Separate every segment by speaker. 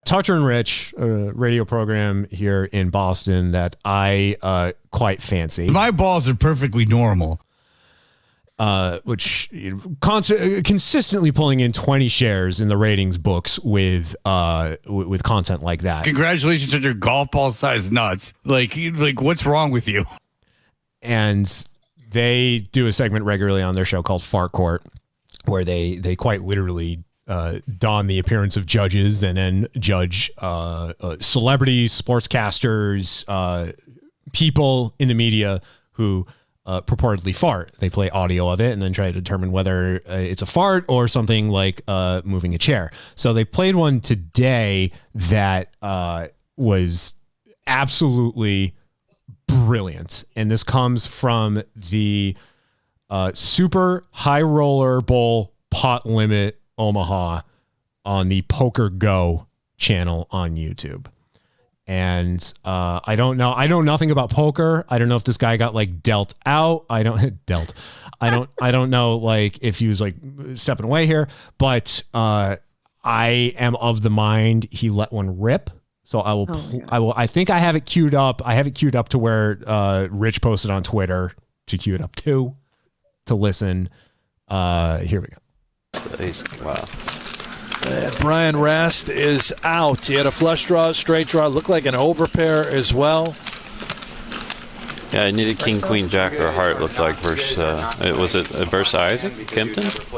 Speaker 1: Tucker and Rich, a radio program here in Boston that I quite fancy.
Speaker 2: My balls are perfectly normal.
Speaker 1: Which consistently pulling in 20 shares in the ratings books with content like that.
Speaker 2: Congratulations on your golf ball size nuts. Like what's wrong with you?
Speaker 1: And they do a segment regularly on their show called Fart Court, where they quite literally don the appearance of judges and then judge celebrities, sportscasters, people in the media who purportedly fart. They play audio of it and then try to determine whether it's a fart or something like moving a chair. So they played one today that was absolutely brilliant. And this comes from the Super High Roller Bowl Pot Limit Omaha on the Poker Go channel on YouTube. And I don't know. I know nothing about poker. I don't know if this guy got like dealt out. I don't know like if he was like stepping away here, but I am of the mind he let one rip. So I think I have it queued up. I have it queued up to where Rich posted on Twitter to queue it up to listen. Here we go.
Speaker 3: Wow.
Speaker 4: And Brian Rast is out. He had a flush draw, straight draw, looked like an overpair as well.
Speaker 3: Yeah, I needed king, queen, jack, or heart. Looked like versus versus Isaac Kempton? I think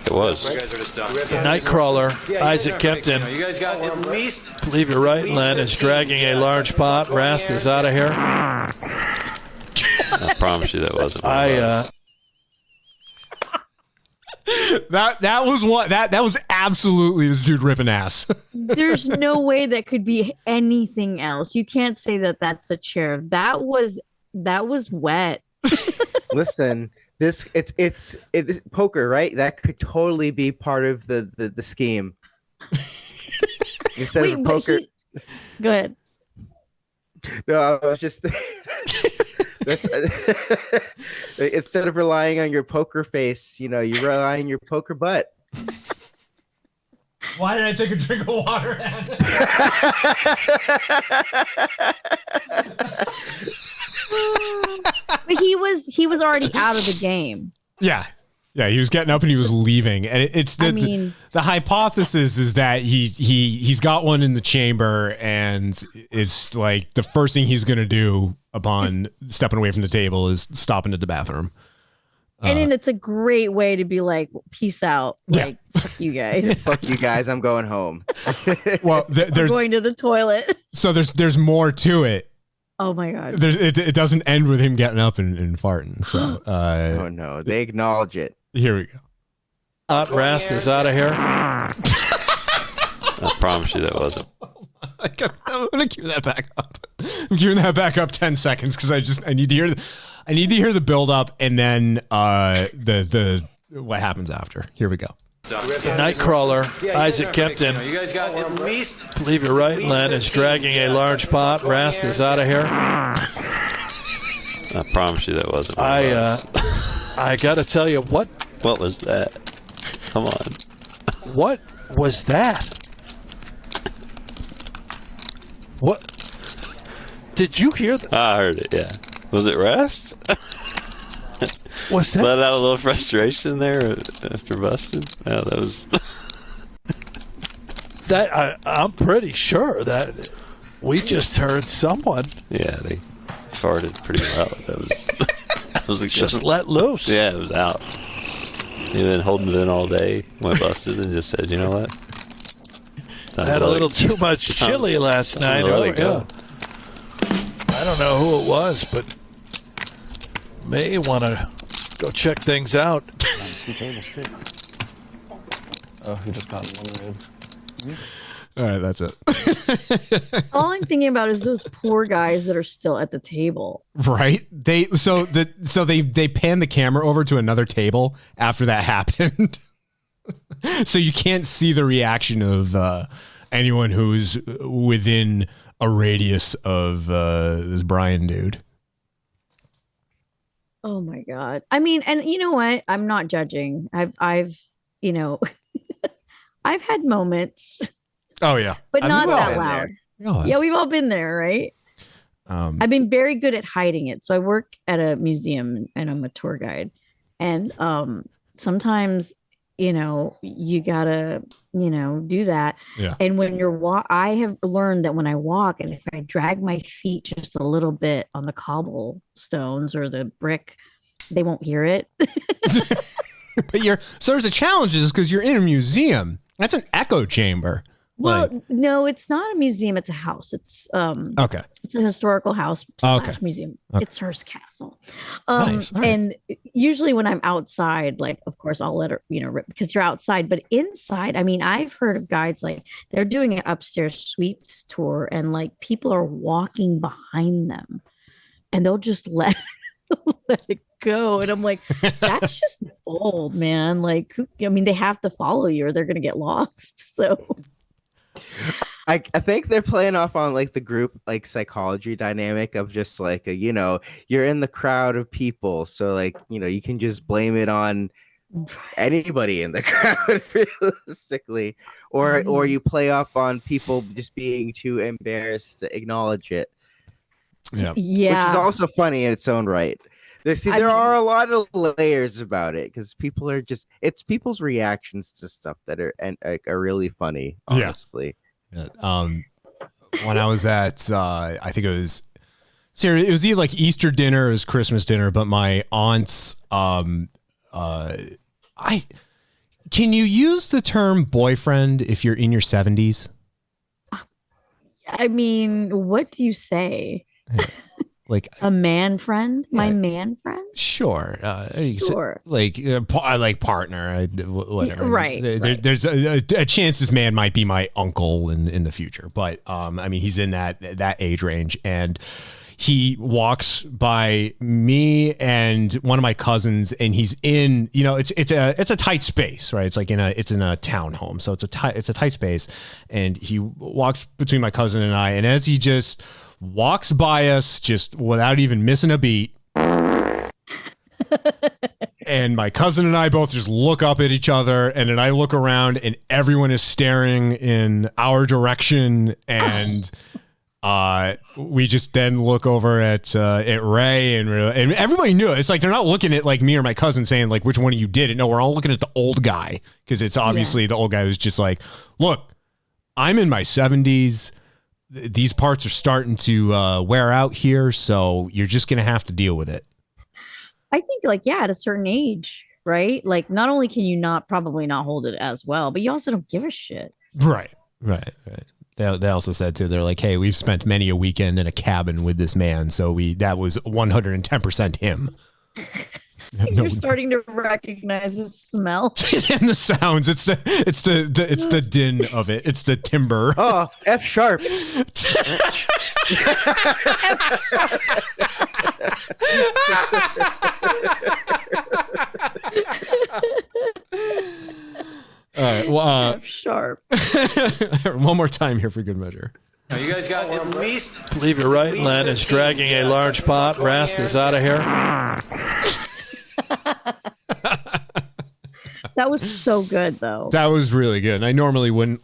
Speaker 3: it was.
Speaker 4: The Nightcrawler, Isaac Kempton.
Speaker 5: You guys got at least.
Speaker 4: I believe you're right, Len is dragging a large pot. Rast is out of here.
Speaker 3: I promise you that wasn't.
Speaker 1: That was absolutely this dude ripping ass.
Speaker 6: There's no way that could be anything else. You can't say that that's a chair. That was wet.
Speaker 7: Listen, it's poker, right? That could totally be part of the scheme. Instead of poker.
Speaker 6: Go ahead.
Speaker 7: No, I was just. Instead of relying on your poker face, you rely on your poker butt.
Speaker 1: Why did I take a drink of water?
Speaker 6: But he was already out of the game.
Speaker 1: Yeah, he was getting up and he was leaving, and the hypothesis is that he's got one in the chamber, and it's like the first thing he's gonna do upon stepping away from the table is stopping at the bathroom.
Speaker 6: And then it's a great way to be like, peace out. Like, fuck you guys.
Speaker 7: Fuck you guys. I'm going home.
Speaker 1: Well,
Speaker 6: I'm going to the toilet.
Speaker 1: So there's more to it.
Speaker 6: Oh my God.
Speaker 1: It doesn't end with him getting up and farting. So
Speaker 7: oh no, they acknowledge it.
Speaker 1: Here we go.
Speaker 4: Rast is out of here.
Speaker 3: I promise you that wasn't.
Speaker 1: I'm gonna cue that back up. I'm queuing that back up 10 seconds because I need to hear the build up and then the what happens after. Here we go.
Speaker 4: The Nightcrawler, Isaac Kempton.
Speaker 5: You guys got at least.
Speaker 4: I believe you're right, Len is dragging a large pot. Rast is out of here.
Speaker 3: I promise you that wasn't.
Speaker 4: I gotta tell you, what
Speaker 3: was that? Come on.
Speaker 4: What was that? What? Did you hear that?
Speaker 3: I heard it, yeah. Was it Rast?
Speaker 4: Was that?
Speaker 3: Let out a little frustration there after busting? Yeah, that was...
Speaker 4: I'm pretty sure that we just heard someone.
Speaker 3: Yeah, they farted pretty well. That was
Speaker 4: just let loose.
Speaker 3: Yeah, it was out. He'd been holding it in all day, went busted, and just said, you know what?
Speaker 4: Had a little too much chili last night.
Speaker 3: Let it go.
Speaker 4: I don't know who it was, but may want to go check things out.
Speaker 5: 2 tables too. Oh, he just got one rib.
Speaker 1: All right, that's it.
Speaker 6: All I'm thinking about is those poor guys that are still at the table.
Speaker 1: Right? They pan the camera over to another table after that happened. So you can't see the reaction of anyone who's within a radius of this Brian dude.
Speaker 6: Oh my God. I mean, and you know what? I'm not judging. I've I've had moments
Speaker 1: Oh yeah,
Speaker 6: but not
Speaker 7: we've all
Speaker 6: that
Speaker 7: been
Speaker 6: loud.
Speaker 1: there.
Speaker 6: Yeah, we've all been there, right? I've been very good at hiding it. So I work at a museum and I'm a tour guide. And sometimes, you gotta, do that.
Speaker 1: Yeah.
Speaker 6: And when I have learned that when I walk and if I drag my feet just a little bit on the cobblestones or the brick, they won't hear it.
Speaker 1: But so there's a challenge is because you're in a museum. That's an echo chamber.
Speaker 6: Well, no, it's not a museum. It's a house. It's
Speaker 1: okay.
Speaker 6: It's a historical house / museum.
Speaker 1: Okay.
Speaker 6: It's Hearst Castle.
Speaker 1: Nice. All right.
Speaker 6: And usually when I'm outside, like, of course, I'll let her, rip because you're outside. But inside, I mean, I've heard of guides like they're doing an upstairs suites tour, and like people are walking behind them, and they'll just let it go. And I'm like, that's just bold, man. Like, they have to follow you, or they're gonna get lost. So.
Speaker 7: I think they're playing off on like the group like psychology dynamic of just like you're in the crowd of people, so like you can just blame it on anybody in the crowd realistically, or you play off on people just being too embarrassed to acknowledge it.
Speaker 1: Yeah,
Speaker 7: which is also funny in its own right. There are a lot of layers about it because people are it's people's reactions to stuff that are really funny, honestly.
Speaker 1: Yeah. When I was at, I think it was either like Easter dinner or it was Christmas dinner, but my aunt's, can you use the term boyfriend if you're in your 70s?
Speaker 6: I mean, what do you say?
Speaker 1: Like
Speaker 6: a man friend, my man friend.
Speaker 1: Sure. I like partner, whatever.
Speaker 6: Right.
Speaker 1: There's a chance this man might be my uncle in the future, but I mean, he's in that age range, and he walks by me and one of my cousins, and he's in, it's a tight space, right? It's like it's in a townhome, so it's a tight space, and he walks between my cousin and I, and as he just walks by us just without even missing a beat. And my cousin and I both just look up at each other, and then I look around and everyone is staring in our direction, and we just then look over at Ray, and everybody knew it. It's like they're not looking at like me or my cousin saying like which one of you did it. No, we're all looking at the old guy because it's obviously the old guy who's just like, look, I'm in my 70s. These parts are starting to wear out here, so you're just going to have to deal with it.
Speaker 6: I think at a certain age, right? Like not only can you probably not hold it as well, but you also don't give a shit.
Speaker 1: Right. They also said too, they're like, hey, we've spent many a weekend in a cabin with this man, so that was 110% him.
Speaker 6: You're starting to recognize the smell
Speaker 1: and the sounds. It's the din of it. It's the timber.
Speaker 7: Oh, F sharp. All right. Well,
Speaker 6: F sharp.
Speaker 1: One more time here for good measure.
Speaker 8: Now you guys got at least.
Speaker 4: I believe you're right. Len is dragging a large pot. Rast is out of here.
Speaker 6: That was so good, though.
Speaker 1: That was really good. And I normally wouldn't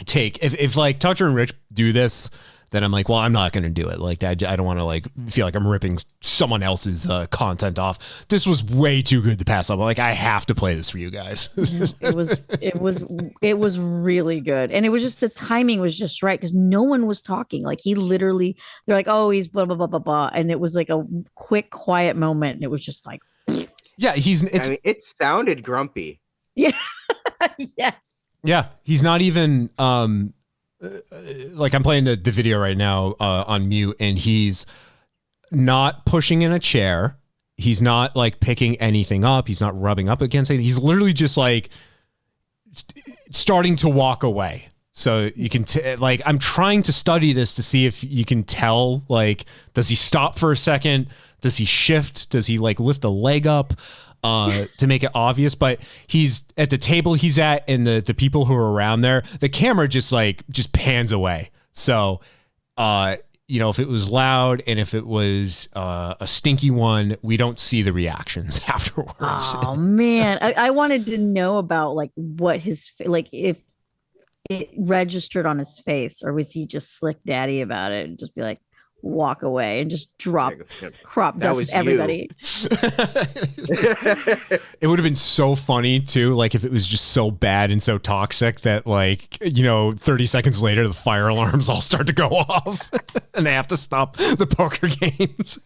Speaker 1: take if like Tucker and Rich do this, then I'm like, well, I'm not going to do it. Like I don't want to feel like I'm ripping someone else's content off. This was way too good to pass up. Like I have to play this for you guys.
Speaker 6: It was really good, and it was just the timing was just right because no one was talking. Like he literally, they're like, oh, he's blah blah blah blah blah, and it was like a quick, quiet moment, and it was just like,
Speaker 1: yeah,
Speaker 7: it sounded grumpy.
Speaker 6: Yeah, yes.
Speaker 1: Yeah, he's not even like I'm playing the video right now on mute, and he's not pushing in a chair. He's not like picking anything up. He's not rubbing up against anything. He's literally just like starting to walk away. So you can I'm trying to study this to see if you can tell, like, does he stop for a second? Does he shift? Does he like lift a leg up to make it obvious? But he's at the table he's at, and the people who are around there, the camera just pans away. So, if it was loud and if it was a stinky one, we don't see the reactions afterwards.
Speaker 6: Oh man, I wanted to know about like what his if it registered on his face, or was he just slick daddy about it and just be like, walk away and just crop
Speaker 7: That was
Speaker 6: dust everybody?
Speaker 1: It would have been so funny too, like if it was just so bad and so toxic that, like, 30 seconds later the fire alarms all start to go off and they have to stop the poker games.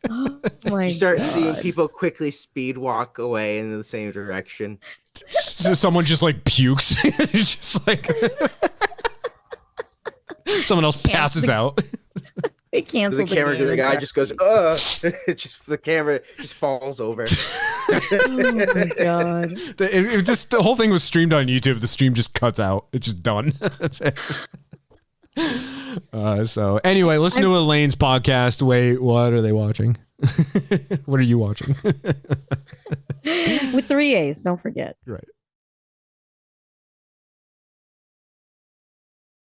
Speaker 6: Oh my
Speaker 7: You start
Speaker 6: God.
Speaker 7: seeing people quickly speed walk away in the same direction.
Speaker 1: So someone just like pukes. Just like someone else passes out.
Speaker 6: They
Speaker 7: The
Speaker 6: canceled
Speaker 7: camera
Speaker 6: the
Speaker 7: the guy
Speaker 6: game.
Speaker 7: just goes, just the camera just falls over.
Speaker 6: Oh my God.
Speaker 1: It just, the whole thing was streamed on YouTube. The stream just cuts out. It's just done. That's it. So anyway, listen to Elaine's podcast. Wait, what are they watching? What are you watching?
Speaker 6: With 3 A's, don't forget.
Speaker 1: Right.